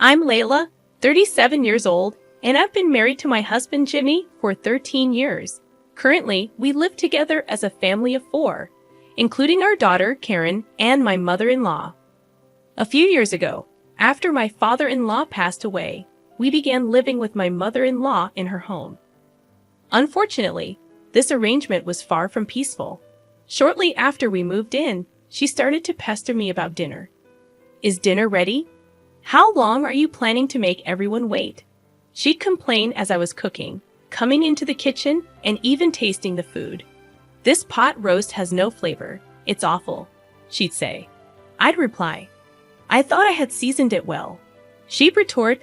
I'm Layla, 37 years old, and I've been married to my husband Jimmy for 13 years. Currently, we live together as a family of four, including our daughter, Karen, and my mother-in-law. A few years ago, after my father-in-law passed away, we began living with my mother-in-law in her home. Unfortunately, this arrangement was far from peaceful. Shortly after we moved in, she started to pester me about dinner. Is dinner ready? How long are you planning to make everyone wait? She'd complain as I was cooking, coming into the kitchen and even tasting the food. This pot roast has no flavor. It's awful, she'd say. I'd reply, I thought I had seasoned it well. She'd retort,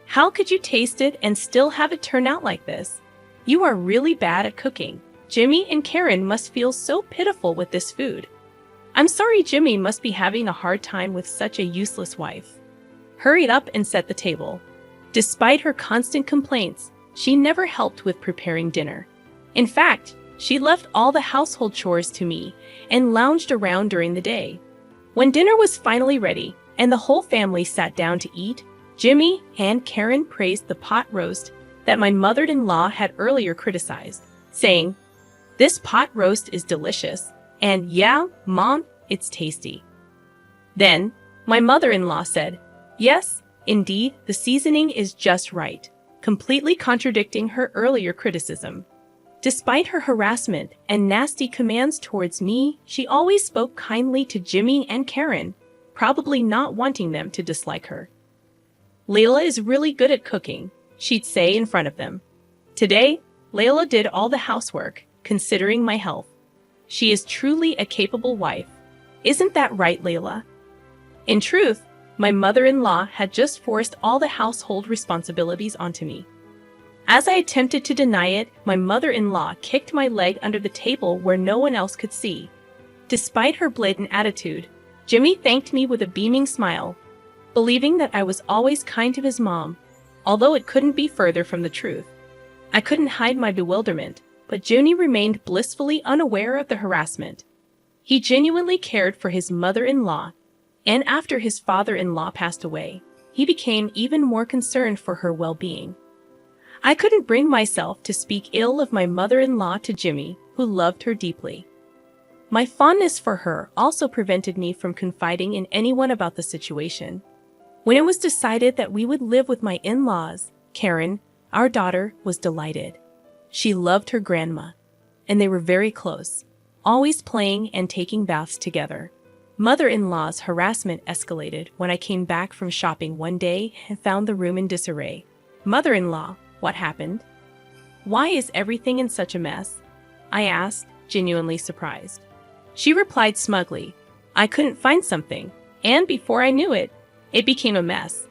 how could you taste it and still have it turn out like this? You are really bad at cooking. Jimmy and Karen must feel so pitiful with this food. I'm sorry Jimmy must be having a hard time with such a useless wife. Hurried up and set the table. Despite her constant complaints, she never helped with preparing dinner. In fact, she left all the household chores to me and lounged around during the day. When dinner was finally ready and the whole family sat down to eat, Jimmy and Karen praised the pot roast that my mother-in-law had earlier criticized, saying, "This pot roast is delicious, and yeah, Mom, it's tasty." Then, my mother-in-law said, "Yes, indeed, the seasoning is just right," completely contradicting her earlier criticism. Despite her harassment and nasty commands towards me, she always spoke kindly to Jimmy and Karen, probably not wanting them to dislike her. Layla is really good at cooking, she'd say in front of them. Today, Layla did all the housework, considering my health. She is truly a capable wife. Isn't that right, Layla? In truth, my mother-in-law had just forced all the household responsibilities onto me. As I attempted to deny it, my mother-in-law kicked my leg under the table where no one else could see. Despite her blatant attitude, Jimmy thanked me with a beaming smile, believing that I was always kind to his mom, although it couldn't be further from the truth. I couldn't hide my bewilderment, but Jimmy remained blissfully unaware of the harassment. He genuinely cared for his mother-in-law, and after his father-in-law passed away, he became even more concerned for her well-being. I couldn't bring myself to speak ill of my mother-in-law to Jimmy, who loved her deeply. My fondness for her also prevented me from confiding in anyone about the situation. When it was decided that we would live with my in-laws, Karen, our daughter, was delighted. She loved her grandma, and they were very close, always playing and taking baths together. Mother-in-law's harassment escalated when I came back from shopping one day and found the room in disarray. Mother-in-law, what happened? Why is everything in such a mess? I asked, genuinely surprised. She replied smugly, I couldn't find something, and before I knew it, it became a mess.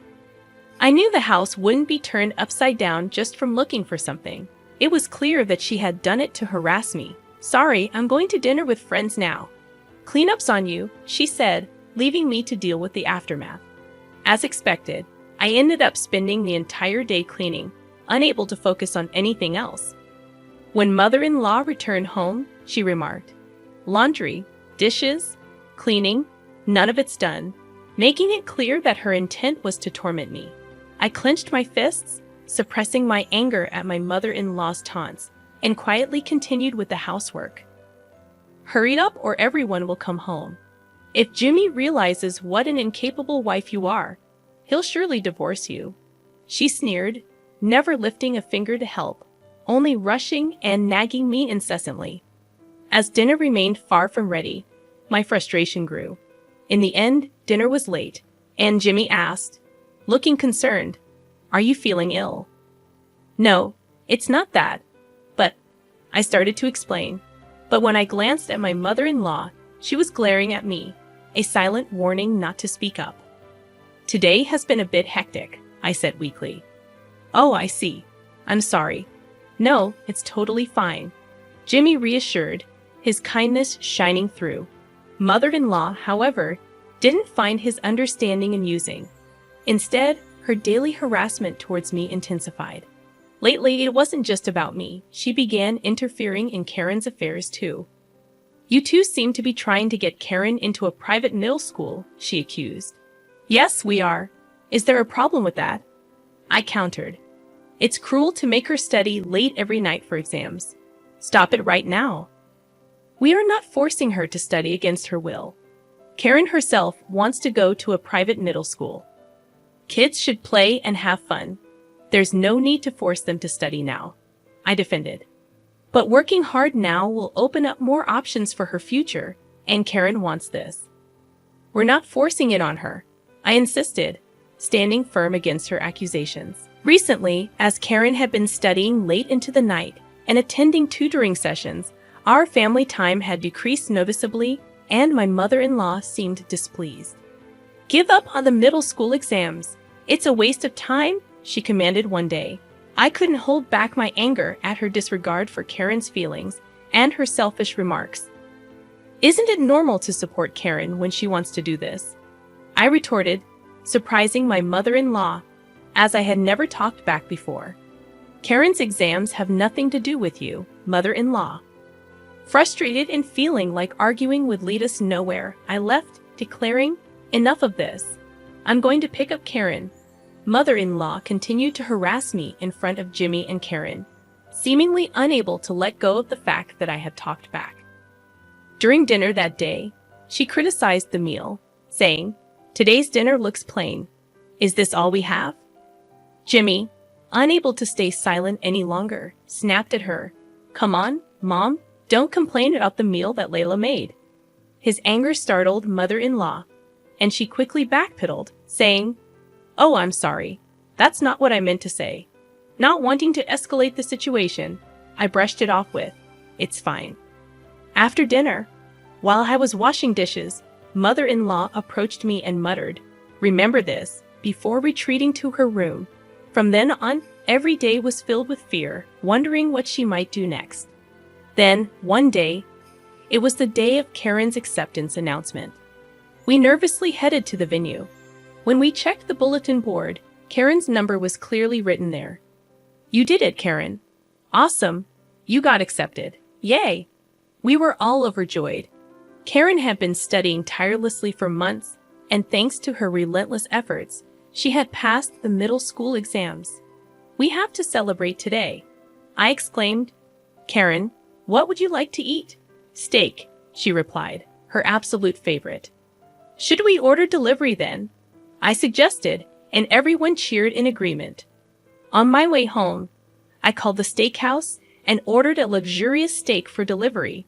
I knew the house wouldn't be turned upside down just from looking for something. It was clear that she had done it to harass me. Sorry, I'm going to dinner with friends now. Cleanup's on you, she said, leaving me to deal with the aftermath. As expected, I ended up spending the entire day cleaning, unable to focus on anything else. When mother-in-law returned home, she remarked, laundry, dishes, cleaning, none of it's done, making it clear that her intent was to torment me. I clenched my fists, suppressing my anger at my mother-in-law's taunts, and quietly continued with the housework. Hurry up or everyone will come home. If Jimmy realizes what an incapable wife you are, he'll surely divorce you. She sneered, never lifting a finger to help, only rushing and nagging me incessantly. As dinner remained far from ready, my frustration grew. In the end, dinner was late, and Jimmy asked, looking concerned, "Are you feeling ill?" "No, it's not that, but—" I started to explain. But when I glanced at my mother-in-law, she was glaring at me, a silent warning not to speak up. "Today has been a bit hectic," I said weakly. "Oh, I see. I'm sorry." "No, it's totally fine," Jimmy reassured, his kindness shining through. Mother-in-law, however, didn't find his understanding amusing. Instead, her daily harassment towards me intensified. Lately, it wasn't just about me. She began interfering in Karen's affairs too. "You two seem to be trying to get Karen into a private middle school," she accused. "Yes, we are. Is there a problem with that? I countered. It's cruel to make her study late every night for exams. Stop it right now. We are not forcing her to study against her will. Karen herself wants to go to a private middle school. Kids should play and have fun. There's no need to force them to study now, I defended. But working hard now will open up more options for her future, and Karen wants this. We're not forcing it on her, I insisted, standing firm against her accusations. Recently, as Karen had been studying late into the night and attending tutoring sessions, our family time had decreased noticeably, and my mother-in-law seemed displeased. Give up on the middle school exams. It's a waste of time, she commanded one day. I couldn't hold back my anger at her disregard for Karen's feelings and her selfish remarks. Isn't it normal to support Karen when she wants to do this? I retorted, surprising my mother-in-law, as I had never talked back before. Karen's exams have nothing to do with you, mother-in-law. Frustrated and feeling like arguing would lead us nowhere, I left, declaring, enough of this. I'm going to pick up Karen. Mother-in-law continued to harass me in front of Jimmy and Karen, seemingly unable to let go of the fact that I had talked back. During dinner that day, she criticized the meal, saying, "Today's dinner looks plain. Is this all we have?" Jimmy, unable to stay silent any longer, snapped at her. "Come on, Mom, don't complain about the meal that Layla made." His anger startled mother-in-law, and she quickly backpedaled, saying, "Oh, I'm sorry. That's not what I meant to say." Not wanting to escalate the situation, I brushed it off with, "It's fine." After dinner, while I was washing dishes, mother-in-law approached me and muttered, "Remember this," before retreating to her room. From then on, every day was filled with fear, wondering what she might do next. Then, one day, it was the day of Karen's acceptance announcement. We nervously headed to the venue. When we checked the bulletin board, Karen's number was clearly written there. "You did it, Karen. Awesome. You got accepted. Yay!" We were all overjoyed. Karen had been studying tirelessly for months, and thanks to her relentless efforts, she had passed the middle school exams. "We have to celebrate today," I exclaimed. "Karen, what would you like to eat?" "Steak," she replied, her absolute favorite. "Should we order delivery then?" I suggested, and everyone cheered in agreement. On my way home, I called the steakhouse and ordered a luxurious steak for delivery.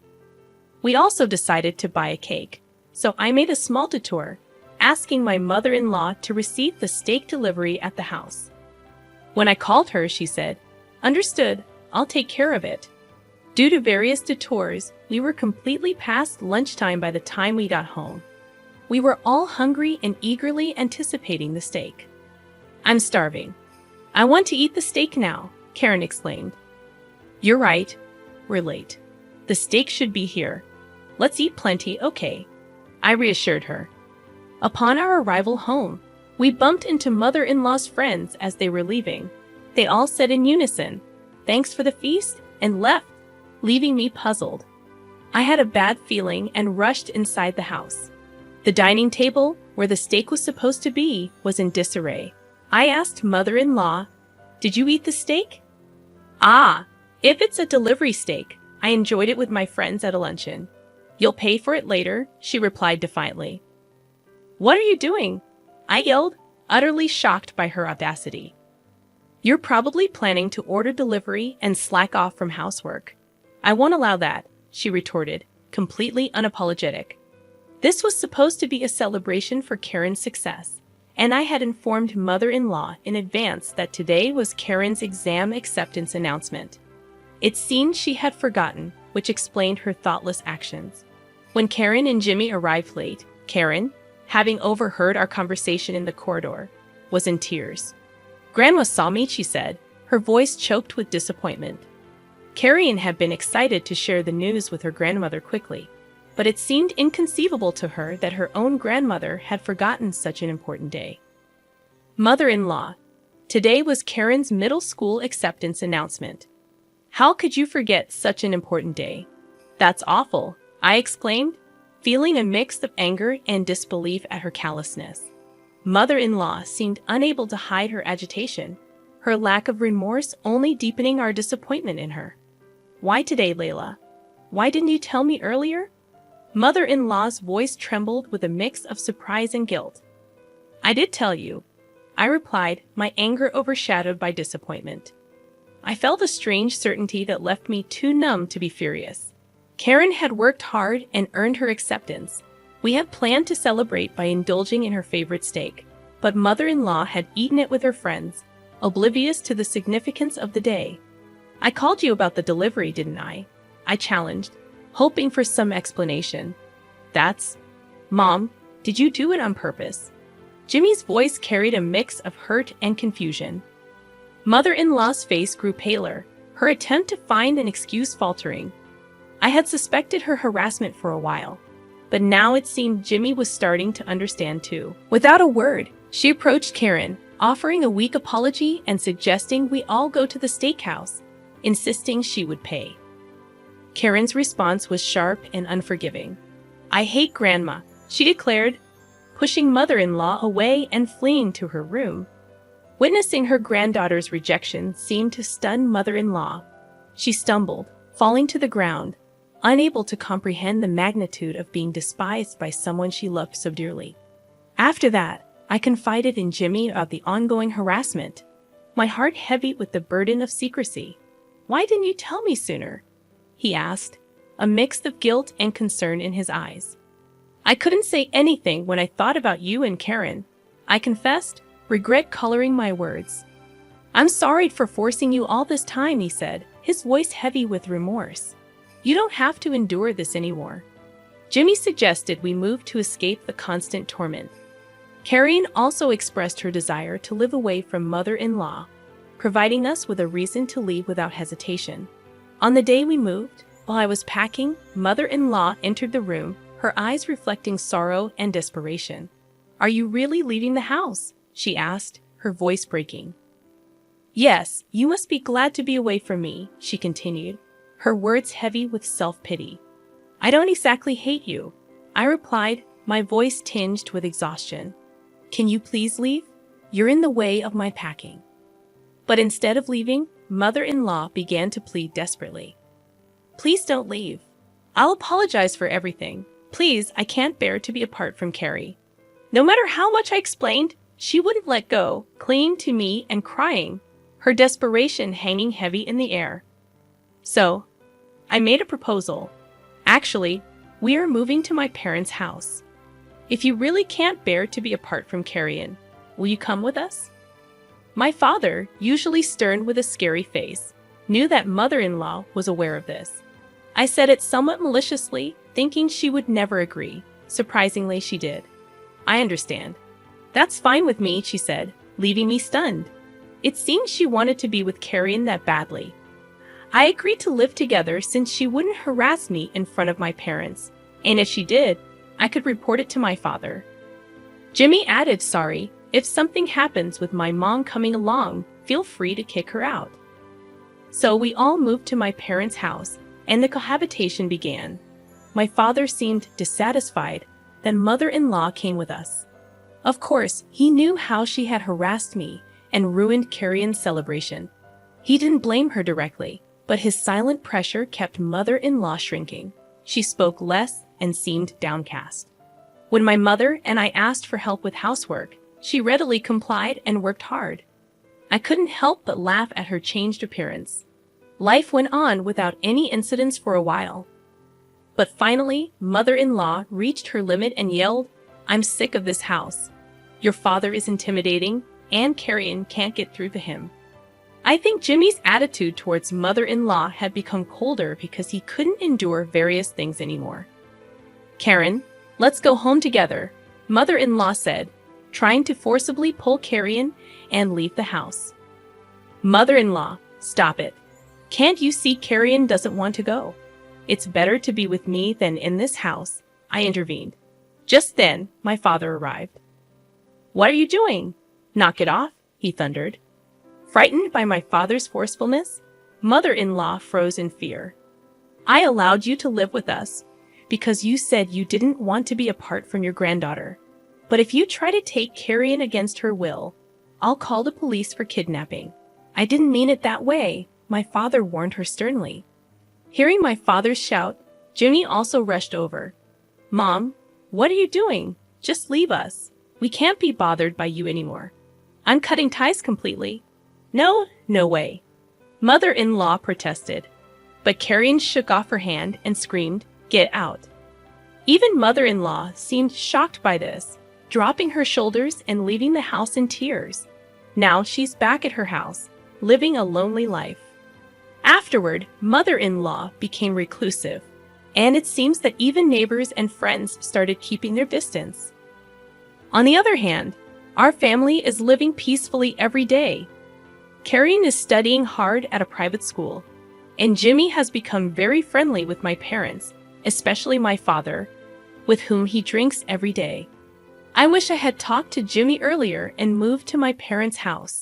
We also decided to buy a cake, so I made a small detour, asking my mother-in-law to receive the steak delivery at the house. When I called her, she said, "Understood, I'll take care of it." Due to various detours, we were completely past lunchtime by the time we got home. We were all hungry and eagerly anticipating the steak. "I'm starving. I want to eat the steak now," Karen exclaimed. "You're right. We're late. The steak should be here. Let's eat plenty, okay?" I reassured her. Upon our arrival home, we bumped into mother-in-law's friends as they were leaving. They all said in unison, "Thanks for the feast," and left, leaving me puzzled. I had a bad feeling and rushed inside the house. The dining table, where the steak was supposed to be, was in disarray. I asked mother-in-law, "Did you eat the steak?" "Ah, if it's a delivery steak, I enjoyed it with my friends at a luncheon." "You'll pay for it later," she replied defiantly. "What are you doing?" I yelled, utterly shocked by her audacity. "You're probably planning to order delivery and slack off from housework." "I won't allow that," she retorted, completely unapologetic. This was supposed to be a celebration for Karen's success, and I had informed mother-in-law in advance that today was Karen's exam acceptance announcement. It seemed she had forgotten, which explained her thoughtless actions. When Karen and Jimmy arrived late, Karen, having overheard our conversation in the corridor, was in tears. "Grandma saw me," she said, her voice choked with disappointment. Karen had been excited to share the news with her grandmother quickly, but it seemed inconceivable to her that her own grandmother had forgotten such an important day. "Mother-in-law, today was Karen's middle school acceptance announcement. How could you forget such an important day?" "That's awful," I exclaimed, feeling a mix of anger and disbelief at her callousness. Mother-in-law seemed unable to hide her agitation, her lack of remorse only deepening our disappointment in her. "Why today, Layla? Why didn't you tell me earlier?" Mother-in-law's voice trembled with a mix of surprise and guilt. "I did tell you," I replied, my anger overshadowed by disappointment. I felt a strange certainty that left me too numb to be furious. Karen had worked hard and earned her acceptance. We had planned to celebrate by indulging in her favorite steak, but mother-in-law had eaten it with her friends, oblivious to the significance of the day. "I called you about the delivery, didn't I?" I challenged, hoping for some explanation. "Mom, did you do it on purpose?" Jimmy's voice carried a mix of hurt and confusion. Mother-in-law's face grew paler, her attempt to find an excuse faltering. I had suspected her harassment for a while, but now it seemed Jimmy was starting to understand too. Without a word, she approached Karen, offering a weak apology and suggesting we all go to the steakhouse, insisting she would pay. Karen's response was sharp and unforgiving. "I hate Grandma," she declared, pushing mother-in-law away and fleeing to her room. Witnessing her granddaughter's rejection seemed to stun mother-in-law. She stumbled, falling to the ground, unable to comprehend the magnitude of being despised by someone she loved so dearly. After that, I confided in Jimmy about the ongoing harassment, my heart heavy with the burden of secrecy. "Why didn't you tell me sooner?" he asked, a mix of guilt and concern in his eyes. "I couldn't say anything when I thought about you and Karen," I confessed, regret coloring my words. "I'm sorry for forcing you all this time," he said, his voice heavy with remorse. "You don't have to endure this anymore." Jimmy suggested we move to escape the constant torment. Karen also expressed her desire to live away from mother-in-law, providing us with a reason to leave without hesitation. On the day we moved, while I was packing, mother-in-law entered the room, her eyes reflecting sorrow and desperation. "Are you really leaving the house?" she asked, her voice breaking. "Yes, you must be glad to be away from me," she continued, her words heavy with self-pity. "I don't exactly hate you," I replied, my voice tinged with exhaustion. "Can you please leave? You're in the way of my packing." But instead of leaving, mother-in-law began to plead desperately. "Please don't leave. I'll apologize for everything. Please, I can't bear to be apart from Carrie." No matter how much I explained, she wouldn't let go, clinging to me and crying, her desperation hanging heavy in the air. So, I made a proposal. "Actually, we are moving to my parents' house. If you really can't bear to be apart from Carrie, will you come with us?" My father, usually stern with a scary face, knew that mother-in-law was aware of this. I said it somewhat maliciously, thinking she would never agree. Surprisingly, she did. "I understand." "That's fine with me," she said, leaving me stunned. It seemed she wanted to be with Karen that badly. I agreed to live together since she wouldn't harass me in front of my parents, and if she did, I could report it to my father. Jimmy added, "Sorry, if something happens with my mom coming along, feel free to kick her out." So we all moved to my parents' house, and the cohabitation began. My father seemed dissatisfied, then mother-in-law came with us. Of course, he knew how she had harassed me and ruined Karen's celebration. He didn't blame her directly, but his silent pressure kept mother-in-law shrinking. She spoke less and seemed downcast. When my mother and I asked for help with housework, she readily complied and worked hard. I couldn't help but laugh at her changed appearance. Life went on without any incidents for a while. But finally, mother-in-law reached her limit and yelled, "I'm sick of this house. Your father is intimidating, and Karen can't get through to him." I think Jimmy's attitude towards mother-in-law had become colder because he couldn't endure various things anymore. "Karen, let's go home together," mother-in-law said, trying to forcibly pull Karen and leave the house. "Mother-in-law, stop it. Can't you see Karen doesn't want to go? It's better to be with me than in this house," I intervened. Just then, my father arrived. "What are you doing? Knock it off," he thundered. Frightened by my father's forcefulness, mother-in-law froze in fear. "I allowed you to live with us because you said you didn't want to be apart from your granddaughter. But if you try to take Carrie against her will, I'll call the police for kidnapping. I didn't mean it that way, my father warned her sternly. Hearing my father's shout, Jimmy also rushed over. Mom, what are you doing? Just leave us. We can't be bothered by you anymore. I'm cutting ties completely. No way. Mother-in-law protested. But Carrie shook off her hand and screamed, "Get out." Even mother-in-law seemed shocked by this, dropping her shoulders and leaving the house in tears. Now she's back at her house, living a lonely life. Afterward, mother-in-law became reclusive, and it seems that even neighbors and friends started keeping their distance. On the other hand, our family is living peacefully every day. Carrie is studying hard at a private school, and Jimmy has become very friendly with my parents, especially my father, with whom he drinks every day. I wish I had talked to Jimmy earlier and moved to my parents' house.